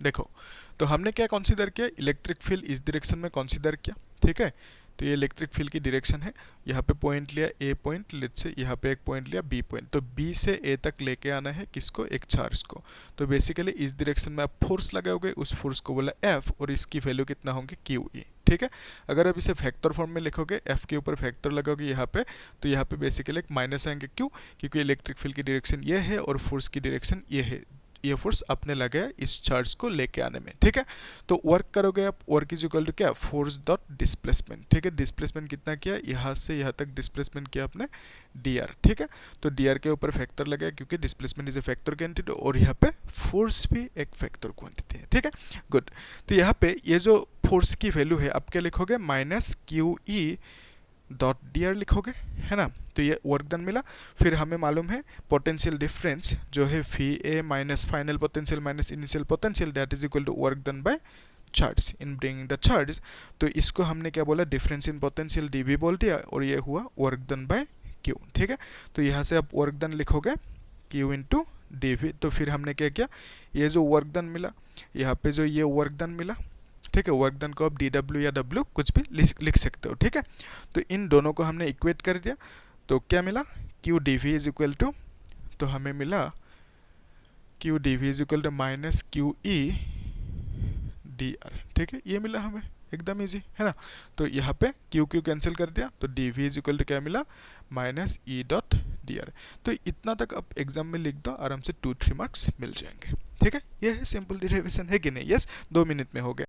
देखो, तो हमने क्या कंसीडर किया, इलेक्ट्रिक फील्ड इस डायरेक्शन में कंसीडर किया, ठीक है। तो ये इलेक्ट्रिक फील्ड की डायरेक्शन है, यहाँ पे पॉइंट लिया ए पॉइंट, लेट्स से यहाँ पे एक पॉइंट लिया बी पॉइंट, तो बी से ए तक लेके आना है किसको, एक चार्ज को। तो बेसिकली इस डायरेक्शन में आप फोर्स लगाओगे, उस फोर्स को बोला एफ, और इसकी वैल्यू कितना होंगे क्यू ई, ठीक है। अगर आप इसे फैक्टर फॉर्म में लिखोगे, एफ के ऊपर फैक्टर लगाओगे यहाँ पे, तो यहाँ पे बेसिकली एक माइनस आएंगे, क्यों, क्योंकि इलेक्ट्रिक फील्ड की डायरेक्शन ये है और फोर्स की डायरेक्शन ये है, ये फोर्स आपने लगाया इस चार्ज को लेके आने में, ठीक है। तो वर्क करोगे आप, वर्क इज इक्वल टू क्या, फोर्स डॉट डिस्प्लेसमेंट, ठीक है। डिस्प्लेसमेंट कितना किया, यहाँ से यहाँ तक डिस्प्लेसमेंट किया आपने डी आर, ठीक है। तो डी आर के ऊपर फैक्टर लगाया, क्योंकि displacement is a factor quantity और यहाँ पे फोर्स भी एक फैक्टर क्वांटिटी है, ठीक है। गुड। तो यहाँ पे ये जो फोर्स की वैल्यू है आप क्या लिखोगे, minus Q E dot D are लिखोगे, है ना। तो ये वर्क डन मिला। फिर हमें मालूम है पोटेंशियल डिफरेंस जो है V A minus final potential minus initial potential, that is equal to work done by charge in bringing the charge. तो इसको हमने क्या बोला, difference in potential D V बोल दिया, और ये हुआ वर्क डन बाय क्यू, ठीक है। तो यहाँ से आप वर्क डन लिखोगे क्यू इंटू डी वी। तो फिर हमने क्या किया, ये जो वर्क डन मिला, यहाँ पे जो ये वर्क डन मिला, ठीक है, वर्क डन को आप डी डब्ल्यू या डब्ल्यू कुछ भी लिख सकते हो, ठीक है। तो इन दोनों को हमने इक्वेट कर दिया, तो क्या मिला, Q D V is equal to, तो हमें मिला Q D V is equal to minus Q E D R, ठीक है। ये मिला हमें, एकदम इजी है ना। तो यहाँ पे क्यू क्यू कैंसिल कर दिया, तो D V is equal to क्या मिला, minus E dot D R. तो इतना तक आप एग्जाम में लिख दो, आराम से 2-3 मार्क्स मिल जाएंगे, ठीक है। ये है सिंपल डेरिवेशन, है कि नहीं, यस 2 मिनट में हो गया।